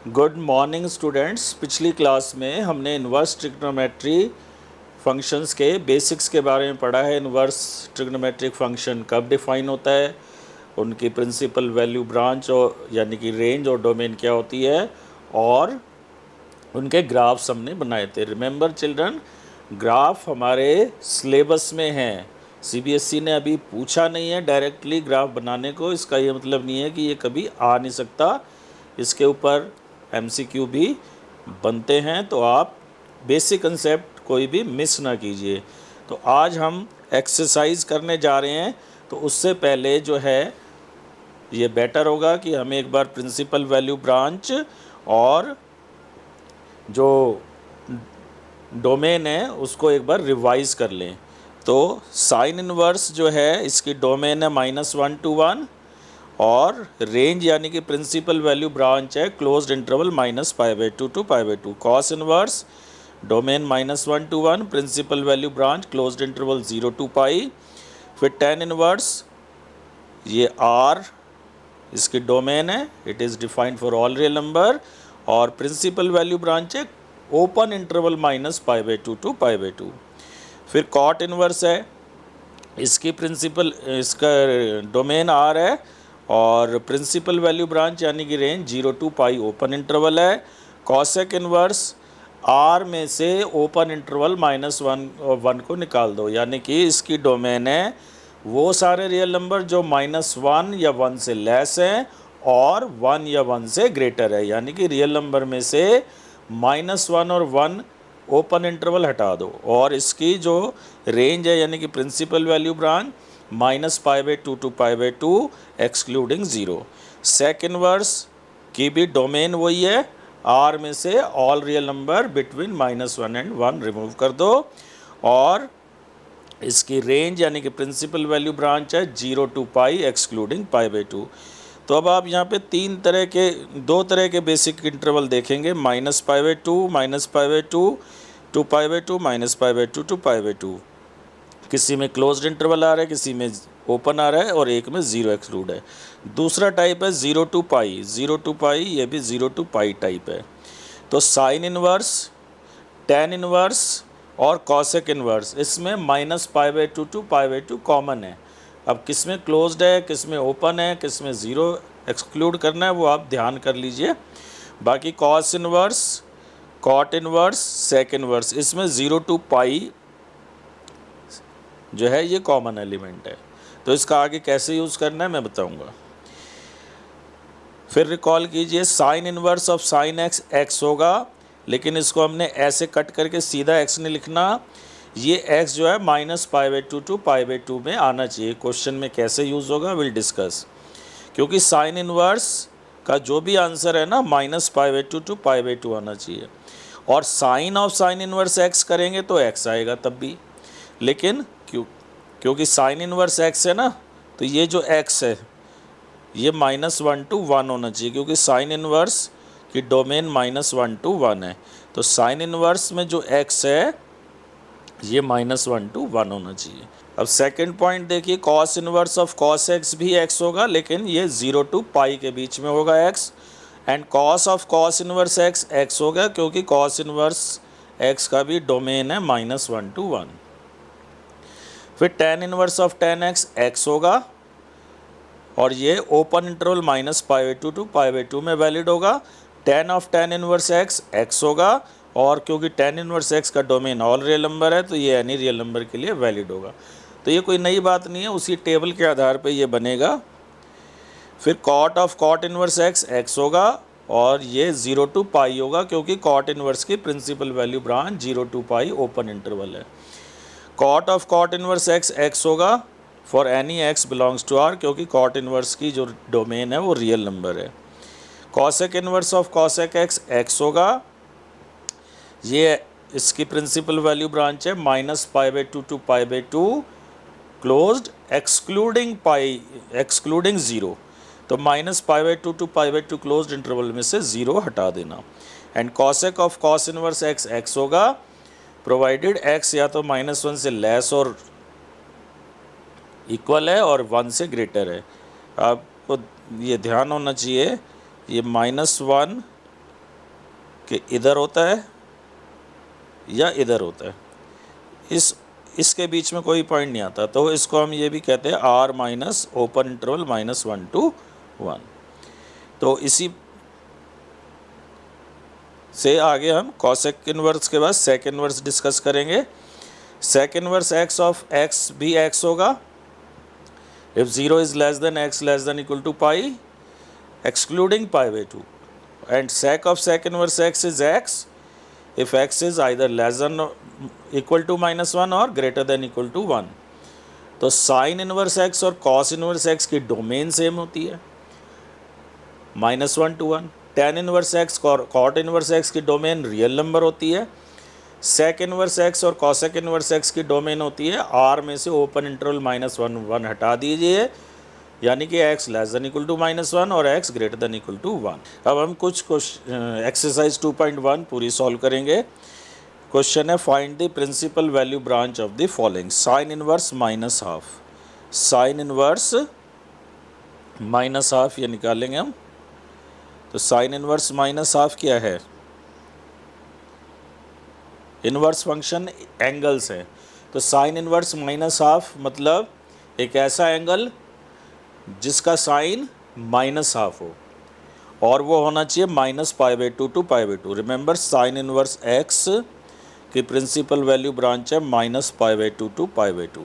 Good morning students. पिछली class में हमने इन्वर्स ट्रिग्नोमेट्री फंक्शंस के बेसिक्स के बारे में पढ़ा है। इन्वर्स ट्रिग्नोमेट्रिक फंक्शन कब डिफाइन होता है, उनकी प्रिंसिपल वैल्यू ब्रांच और यानी कि रेंज और डोमेन क्या होती है, और उनके ग्राफ्स हमने बनाए थे। रिमेंबर चिल्ड्रन, ग्राफ हमारे सिलेबस में हैं। सीबीएसई ने अभी पूछा नहीं है डायरेक्टली ग्राफ बनाने को। इसका ये मतलब नहीं है कि ये कभी आ नहीं सकता। इसके ऊपर एमसीक्यू भी बनते हैं, तो आप बेसिक कंसेप्ट कोई भी मिस ना कीजिए। तो आज हम एक्सरसाइज करने जा रहे हैं, तो उससे पहले जो है ये बेटर होगा कि हम एक बार प्रिंसिपल वैल्यू ब्रांच और जो डोमेन है उसको एक बार रिवाइज कर लें। तो साइन इनवर्स जो है इसकी डोमेन है -1 to 1 और रेंज यानी कि प्रिंसिपल वैल्यू ब्रांच है closed interval -π/2 to π/2। Cos inverse domain -1 to 1, principal value branch closed interval 0 to π। फिर टेन इनवर्स ये आर इसकी डोमेन है, it is defined for all real number, और प्रिंसिपल वैल्यू ब्रांच है ओपन इंटरवल -π/2 to π/2। फिर cot inverse है, इसकी इसका डोमेन आर है और प्रिंसिपल वैल्यू ब्रांच यानी कि रेंज 0 to π ओपन इंटरवल है। कॉसेक इनवर्स आर में से ओपन इंटरवल -1 और 1 को निकाल दो, यानी कि इसकी डोमेन है वो सारे रियल नंबर जो -1 या 1 से लेस हैं और 1 या 1 से ग्रेटर है, यानी कि रियल नंबर में से -1 और 1 ओपन इंटरवल हटा दो, और इसकी जो रेंज है यानी कि principal value branch -π/2 to π/2 excluding 0। Sec inverse की भी डोमेन वही है, आर में से all real number between -1 and 1 remove कर दो, और इसकी रेंज यानी कि प्रिंसिपल वैल्यू ब्रांच है 0 to π एक्सक्लूडिंग π/2। तो अब आप यहाँ पे दो तरह के बेसिक इंटरवल देखेंगे, -π/2, -π/2 to π/2, -π/2 to π/2। किसी में क्लोज्ड इंटरवल आ रहा है, किसी में ओपन आ रहा है, और एक में 0 एक्सक्लूड है। दूसरा टाइप है 0 to π, 0 to π, ये भी 0 to π टाइप है। तो साइन इनवर्स, टेन इनवर्स और कॉसेक इनवर्स, इसमें -π/2 to π/2 कॉमन है। अब किस में क्लोज्ड है, किस में ओपन है, किस में 0 एक्सक्लूड करना है, वो आप ध्यान कर लीजिए। बाकी cos inverse, cot inverse, sec inverse, इसमें 0 to π जो है ये कॉमन एलिमेंट है। तो इसका आगे कैसे यूज़ करना है मैं बताऊंगा। फिर रिकॉल कीजिए, sine inverse of sine x x होगा, लेकिन इसको हमने ऐसे कट करके सीधा एक्स नहीं लिखना। ये एक्स जो है -π/2 to π/2 में आना चाहिए। क्वेश्चन में कैसे यूज़ होगा विल डिस्कस, क्योंकि साइन इनवर्स का जो भी आंसर है ना -π/2 to π/2 आना चाहिए, और sine of sine inverse x करेंगे तो एक्स आएगा तब भी। लेकिन क्योंकि साइन इनवर्स एक्स है ना, तो ये जो एक्स है ये -1 to 1 होना चाहिए, क्योंकि साइन इनवर्स की डोमेन -1 to 1 है। तो साइन इनवर्स में जो एक्स है ये -1 to 1 होना चाहिए। अब सेकंड पॉइंट देखिए, cos inverse of cos x भी एक्स होगा, लेकिन ये 0 to π के बीच में होगा x. And cos of cos inverse x x होगा, क्योंकि कॉस इनवर्स एक्स का भी डोमेन है -1 to 1। फिर tan inverse of ten x x होगा, और ये ओपन इंटरवल -π/2 to π/2 में वैलिड होगा। Ten of tan inverse x x होगा, और क्योंकि टेन इनवर्स एक्स का डोमेन ऑल रियल नंबर है तो ये एनी रियल नंबर के लिए वैलिड होगा। तो ये कोई नई बात नहीं है, उसी टेबल के आधार पे ये बनेगा। फिर cot of cot inverse x x होगा, और ये 0 to π होगा, क्योंकि कॉट इनवर्स की principal value branch 0 to π open interval है। Cot of cot inverse x x होगा for any x belongs to R, क्योंकि कॉट इनवर्स की जो डोमेन है वो रियल नंबर है। Cosec inverse of cosec x x होगा, ये इसकी प्रिंसिपल वैल्यू ब्रांच है -π/2 to π/2 क्लोज्ड एक्सक्लूडिंग 0। तो -π/2 to π/2 क्लोज्ड इंटरवल में से 0 हटा देना। And cosec of cos inverse x x होगा, प्रोवाइडेड एक्स या तो -1 से लेस और इक्वल है और 1 से ग्रेटर है। आपको ये ध्यान होना चाहिए, ये -1 कि इधर होता है या इधर होता है, इसके बीच में कोई पॉइंट नहीं आता, तो इसको हम ये भी कहते हैं R minus open interval -1 to 1। तो इसी से आगे हम कॉसेक इनवर्स के बाद सेक इनवर्स डिस्कस करेंगे। Sec inverse x of x भी एक्स होगा if 0 is less than x less than equal to pi excluding π/2, and sec of sec inverse x is x if x is either less than equal to -1 और greater than equal to 1। तो sine inverse x और cos inverse x की domain same होती है -1 to 1। tan inverse x cot inverse x की domain real number होती है। Sec inverse x और कॉसेक इनवर्स x की डोमेन होती है r में से ओपन इंटरवल -1 1 हटा दीजिए, यानी कि x less than equal to -1 और x greater than equal to 1। अब हम कुछ एक्सरसाइज 2.1 पूरी सॉल्व करेंगे। क्वेश्चन है find the principal value branch of the following. Sine inverse -1/2, sine inverse -1/2 ये निकालेंगे हम। तो साइन इनवर्स -1/2 क्या है? इनवर्स फंक्शन एंगल्स है, तो साइन इनवर्स -1/2 मतलब एक ऐसा एंगल जिसका साइन -1/2 हो, और वो होना चाहिए -π/2 to π/2। Remember sine inverse x की प्रिंसिपल वैल्यू ब्रांच है -π/2 to π/2।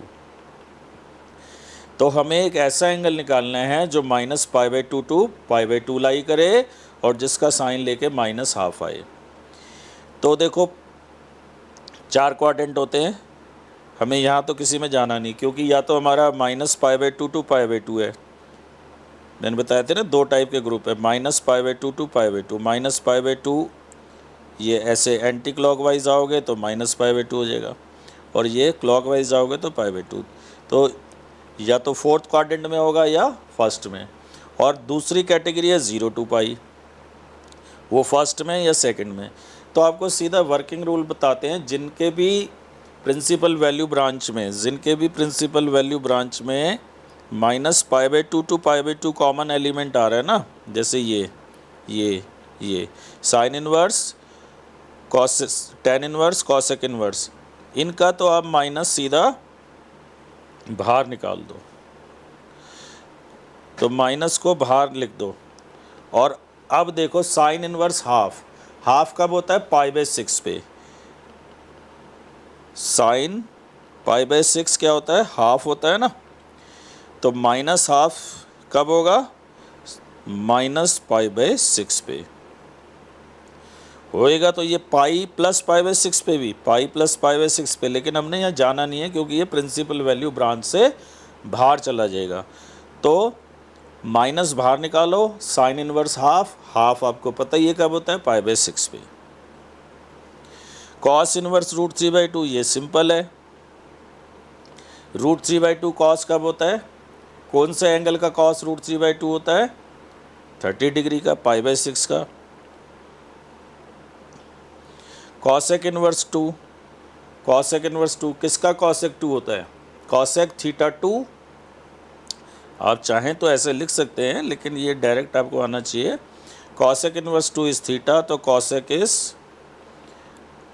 तो हमें एक ऐसा एंगल निकालना है जो -π/2 to π/2 लाई करे और जिसका साइन लेके -1/2 आए। तो देखो 4 क्वाड्रेंट होते हैं, हमें यहाँ तो किसी में जाना नहीं, क्योंकि या तो हमारा -π/2 to π/2 है। मैंने बताया थे ना 2 टाइप के ग्रुप है, -π/2 to π/2। -π/2 ये ऐसे एंटी क्लॉकवाइज आओगे तो -π/2 हो जाएगा, और ये क्लॉकवाइज आओगे तो π/2। तो या तो 4th क्वाड्रेंट में होगा या फर्स्ट में। और दूसरी कैटेगरी है 0 to π, वो फर्स्ट में या सेकंड में। तो आपको सीधा वर्किंग रूल बताते हैं, जिनके भी प्रिंसिपल वैल्यू ब्रांच में -π/2 to π/2 कॉमन एलिमेंट आ रहा है ना, जैसे ये sine inverse tan inverse cosec inverse, इनका तो आप माइनस सीधा बाहर निकाल दो, तो माइनस को बाहर लिख दो। और अब देखो साइन इनवर्स हाफ कब होता है? π/6 पे। साइन π/6 क्या होता है? हाफ होता है ना। तो -1/2 कब होगा? -π/6 पे होएगा। तो ये पाई प्लस π/6 पे भी, पाई प्लस π/6 पे, लेकिन हमने यहाँ जाना नहीं है क्योंकि ये प्रिंसिपल वैल्यू ब्रांच से बाहर चला जाएगा। तो माइनस बाहर निकालो, साइन इनवर्स हाफ आपको पता ही है कब होता है? π/6 पे। कॉस इनवर्स √3/2 ये सिंपल है। √3/2 कॉस कब होता है? कौन से एंगल का कॉस √3/2 होता है? 30 डिग्री का, π/6 का। कॉसेक इनवर्स 2, कॉसेक इनवर्स 2 किसका कॉसेक 2 होता है? कॉसेक θ2। आप चाहें तो ऐसे लिख सकते हैं, लेकिन ये डायरेक्ट आपको आना चाहिए। कॉसेक इनवर्स 2 इज़ थीटा, तो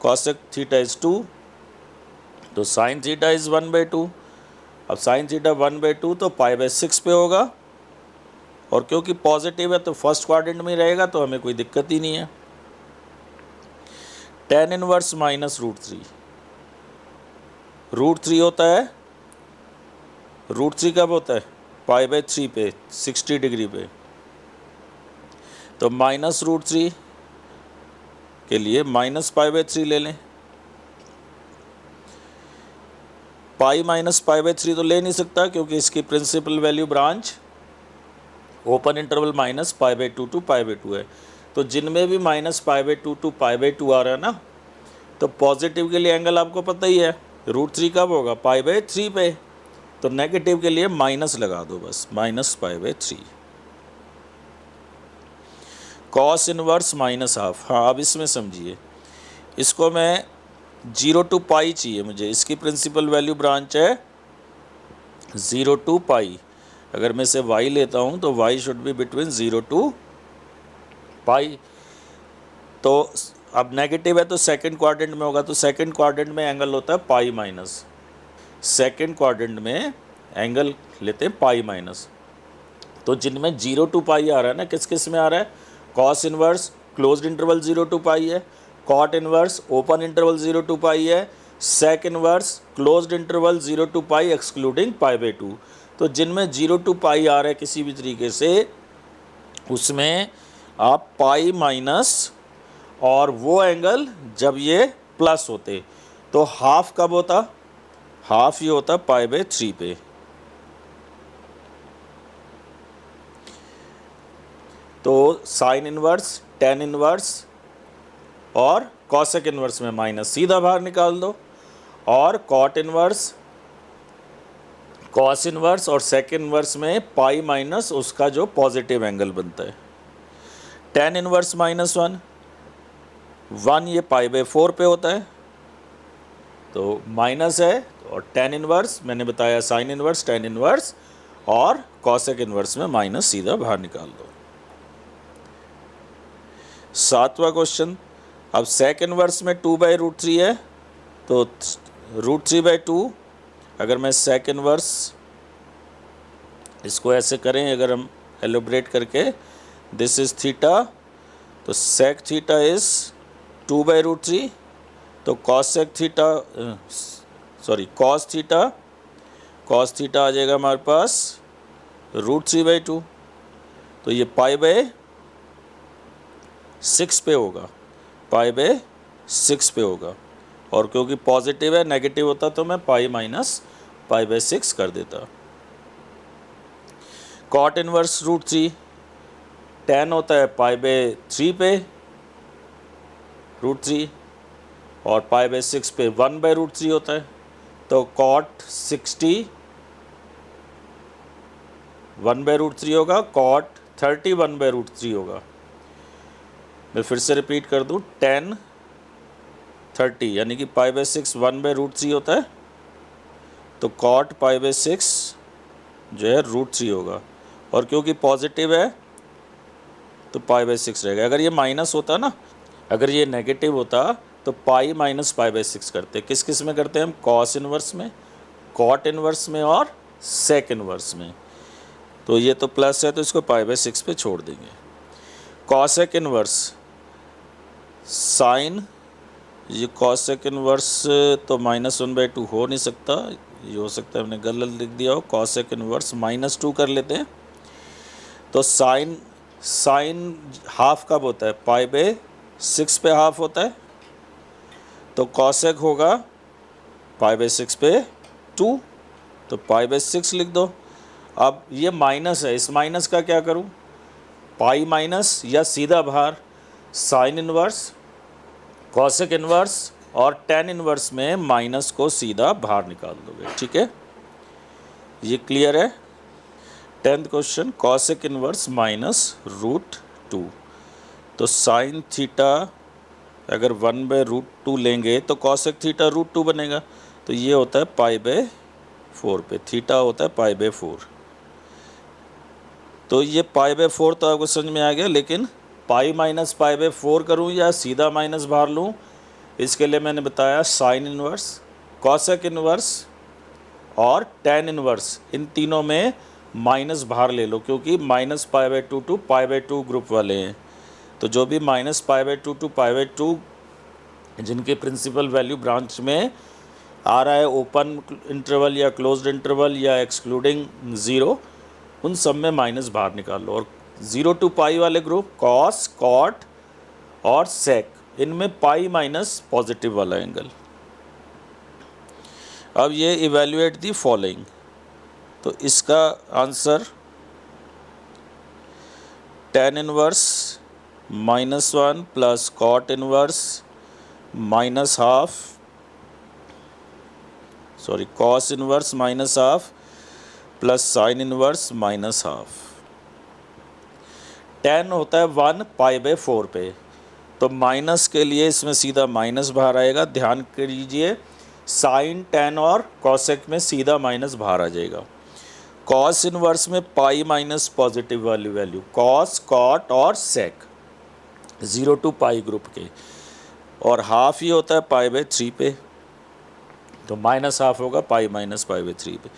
कॉसेक थीटा इज़ 2, तो साइन थीटा इज़ 1/2। अब साइन थीटा 1/2 तो π/6 पे होगा, और क्योंकि पॉजिटिव है तो फर्स्ट क्वाड्रेंट में रहेगा, तो हमें कोई दिक्कत ही नहीं है। टेन इनवर्स -√3, √3 होता है। √3 कब होता है? π/3 पे, 60 डिग्री पे। तो -√3 के लिए -π/3 ले लें। पाई -π/3 तो ले नहीं सकता, क्योंकि इसकी principal value branch open interval -π/2 to π/2 है। तो जिनमें भी -π/2 to π/2 आ रहा है ना, तो पॉजिटिव के लिए एंगल आपको पता ही है, √3 कब होगा? π/3 पे। तो नेगेटिव के लिए माइनस लगा दो बस, -π/3। कॉस इनवर्स -1/2, हाँ अब इसमें समझिए, इसको मैं 0 to π चाहिए मुझे। इसकी प्रिंसिपल वैल्यू ब्रांच है 0 to π। अगर मैं इसे y लेता हूँ तो y should be between 0 to π। तो अब नेगेटिव है तो सेकंड क्वाड्रेंट में होगा, तो सेकंड क्वाड्रेंट में एंगल होता है पाई माइनस, सेकंड क्वाड्रेंट में एंगल लेते हैं पाई माइनस। तो जिनमें 0 टू पाई आ रहा है ना, किस किस में आ रहा है, cos inverse closed interval 0 to pi है, cot inverse open interval 0 to pi है, sec inverse closed interval 0 to pi excluding पाई/2। तो जिनमें 0 टू पाई आ रहा है किसी भी तरीके से, उसमें आप पाई माइनस, और वो एंगल जब ये प्लस होते, तो हाफ कब होता, हाफ ये होता पाई/3 पे। तो साइन इनवर्स, टेन इनवर्स और कॉसेक इनवर्स में माइनस सीधा बाहर निकाल दो, और कॉट इनवर्स, कॉस इनवर्स और सेक इनवर्स में पाई माइनस उसका जो पॉजिटिव एंगल बनता है। टेन इनवर्स -1, 1 ये पाई/4 पे होता है, तो माइनस है, और टेन इनवर्स मैंने बताया साइन इनवर्स, टेन इनवर्स और कॉसेक इनवर्स में माइनस सीधा बाहर निकाल दो। 7वां क्वेश्चन, अब सेक इनवर्स में 2/√3 है, तो √3/2, अगर मैं सेक इनवर्स इसको ऐसे करें, अगर हम एलोब्रेट करके, दिस इज़ थीटा, तो सेक थीटा इज़ 2/√3, तो cosec theta sorry cos theta आ जाएगा हमारे पास √3/2, तो ये पाई/6 पे होगा, पाई/6 पे होगा, और क्योंकि पॉजिटिव है, नेगेटिव होता तो मैं पाई माइनस पाई/6 कर देता। कॉट इनवर्स √3, टेन होता है पाई/3 पे √3, और पाई/6 पे 1/√3 होता है, तो कॉट 60 1/√3 होगा, कॉट 30 1/√3 होगा। मैं फिर से रिपीट कर दूं, 10 30 यानी कि पाई/6 1/√3 होता है, तो कॉट पाई/6 जो है √3 होगा, और क्योंकि पॉजिटिव है तो पाई/6 रहेगा। अगर ये माइनस होता ना, अगर ये नेगेटिव होता तो पाई माइनस पाई/6 करते। किस किस में करते हैं हम, कॉस इनवर्स में, कॉट इनवर्स में और सेक इनवर्स में। तो ये तो प्लस है तो इसको पाई/6 पे छोड़ देंगे। कॉसेक इनवर्स साइन, ये कॉसेक इनवर्स तो -1/2 हो नहीं सकता, ये हो सकता है हमने गलत लिख दिया हो, कॉसेक इनवर्स -2 कर लेते हैं। तो साइन हाफ कब होता है, पाई/6 पे हाफ होता है, तो कॉसेक होगा पाई/6 पे 2, तो पाई/6 लिख दो। अब ये माइनस है, इस माइनस का क्या करूं, पाई माइनस या सीधा बाहर साइन इनवर्स, कॉसेक इनवर्स और टेन इनवर्स में माइनस को सीधा बाहर निकाल दोगे। ठीक है, ये क्लियर है। 10th क्वेश्चन, कॉसेक इनवर्स -√2, तो साइन थीटा अगर 1/√2 लेंगे तो कॉसेक थीटा √2 बनेगा, तो ये होता है पाई/4 पे, थीटा होता है पाई/4। तो ये पाई/4 तो आपको समझ में आ गया, लेकिन पाई माइनस पाई/4 करूँ या सीधा माइनस बाहर लूँ, इसके लिए मैंने बताया साइन इनवर्स, कॉसेक इनवर्स और टेन इनवर्स, इन तीनों में माइनस बाहर ले लो, क्योंकि -पाई/2 टू पाई/2 ग्रुप वाले हैं। तो जो भी -पाई/2 टू पाई/2 जिनके प्रिंसिपल वैल्यू ब्रांच में आ रहा है, ओपन इंटरवल या क्लोज्ड इंटरवल या एक्सक्लूडिंग 0, उन सब में माइनस बाहर निकाल लो। और 0 टू पाई वाले ग्रुप कॉस, कॉट और सेक, इनमें पाई माइनस पॉजिटिव वाला एंगल। अब ये इवेल्युएट दी फॉलोइंग, तो इसका answer tan inverse -1 plus cot inverse -1/2, sorry cos inverse -1/2 plus sine inverse -1/2। 10 होता है 1 पाई/4 पे, तो माइनस के लिए इसमें सीधा माइनस बाहर आएगा। ध्यान कीजिए, साइन, टेन और कॉसेक में सीधा माइनस बाहर आ जाएगा। कॉस इनवर्स में पाई माइनस पॉजिटिव वाली वैल्यू, कॉस, कॉट और सेक। 0 टू पाई ग्रुप के, और हाफ ये होता है पाई बाई 3 पे, तो माइनस हाफ होगा पाई माइनस पाई बाई 3 पे।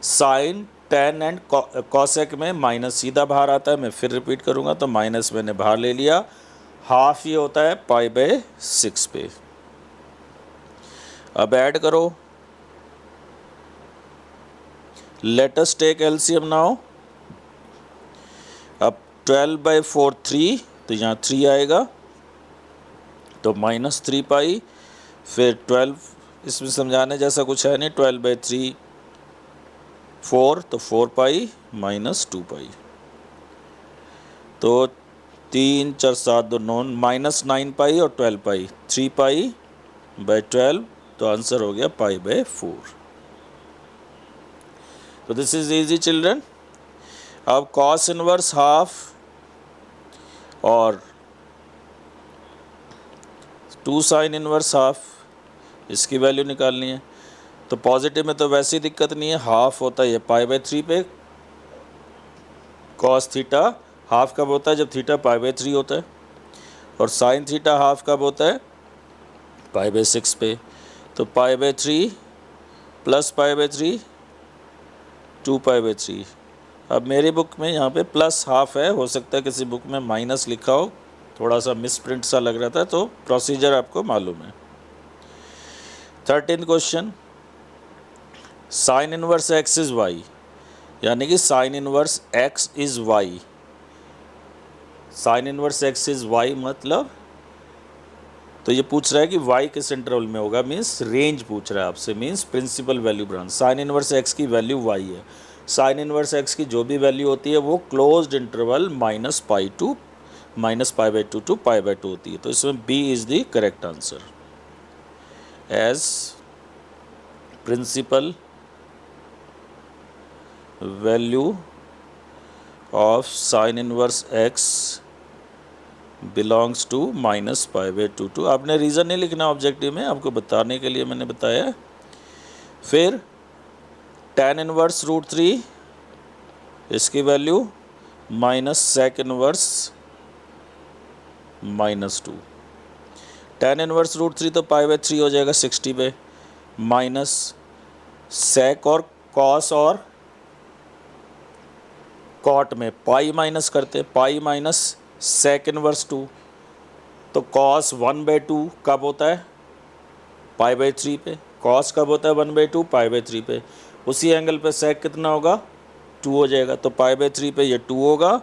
साइन टेन एंड कॉसेक में माइनस सीधा बाहर आता है, मैं फिर रिपीट करूँगा, तो माइनस मैंने बाहर ले लिया, हाफ ये होता है पाई बाई 6 पे। अब ऐड करो, let us take LCM now. अब 12 बाई 4 3, तो यहाँ 3 आएगा, तो माइनस 3 पाई, फिर 12, इसमें समझाने जैसा कुछ है नहीं, 12 बाई 3 4, तो 4 पाई माइनस 2 पाई, तो 3 4 7 2 9, माइनस 9 पाई और 12 पाई, 3 पाई बाई 12, तो आंसर हो गया पाई बाई 4। तो दिस इज इजी चिल्ड्रन। अब कॉस इनवर्स हाफ और 2 साइन इनवर्स हाफ, इसकी वैल्यू निकालनी है। तो पॉजिटिव में तो वैसी दिक्कत नहीं है, हाफ होता है ये पाई बाई 3 पे, कॉस थीटा हाफ कब होता है, जब थीटा पाई बाई 3 होता है, और साइन थीटा हाफ कब होता है, पाई बाई 6 पे। तो पाई by 3 plus pi by 3 2 pi by 3। अब मेरी बुक में यहाँ पे प्लस हाफ है, हो सकता है किसी बुक में माइनस लिखा हो, थोड़ा सा मिसप्रिंट सा लग रहा था, तो प्रोसीजर आपको मालूम है। 13th question, sign inverse x is why, यानी कि sign inverse x is why. Sign inverse x is why मतलब, तो ये पूछ रहा है कि y किस इंटरवल में होगा, मीन्स रेंज पूछ रहा है आपसे, means principal value branch. Sine inverse x की वैल्यू y है, साइन इनवर्स x की जो भी वैल्यू होती है वो closed interval minus pi by 2 to pi by 2 होती है। तो इसमें b is the correct answer, as principal value of sine inverse x belongs to minus pi by 2 to, आपने रीज़न नहीं लिखना ऑब्जेक्टिव में, आपको बताने के लिए मैंने बताया। फिर tan इनवर्स रूट 3, इसकी value minus sec inverse minus 2। tan inverse root 3 तो पाई बाई 3 हो जाएगा 60 पे, माइनस सेक और कॉस और कॉट में पाई माइनस करते, पाई माइनस सेक इनवर्स 2, तो कॉस 1 बाई 2 कब होता है, पाई बाई 3 पे, कॉस कब होता है 1 बाई 2 पाई बाई 3 पे, उसी एंगल पे सेक कितना होगा 2 हो जाएगा, तो पाई बाई 3 पे ये 2 होगा,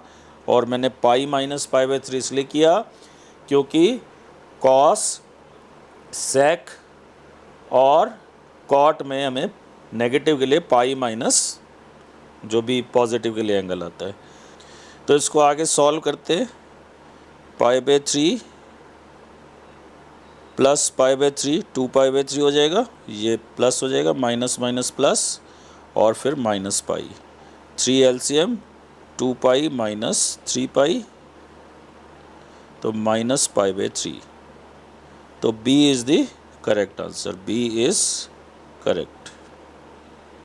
और मैंने पाई माइनस पाई बाई 3 इसलिए किया क्योंकि कॉस सेक और कॉट में हमें नेगेटिव के लिए पाई माइनस जो भी पॉजिटिव के लिए एंगल आता है। तो इसको आगे सॉल्व करते, पाई by 3 plus pi by 3 2 pi by 3 हो जाएगा, ये प्लस हो जाएगा, माइनस माइनस प्लस, और फिर minus pi, 3 LCM 2 pi minus 3 pi, तो माइनस पाई बाई 3। तो B is the correct answer, B is correct.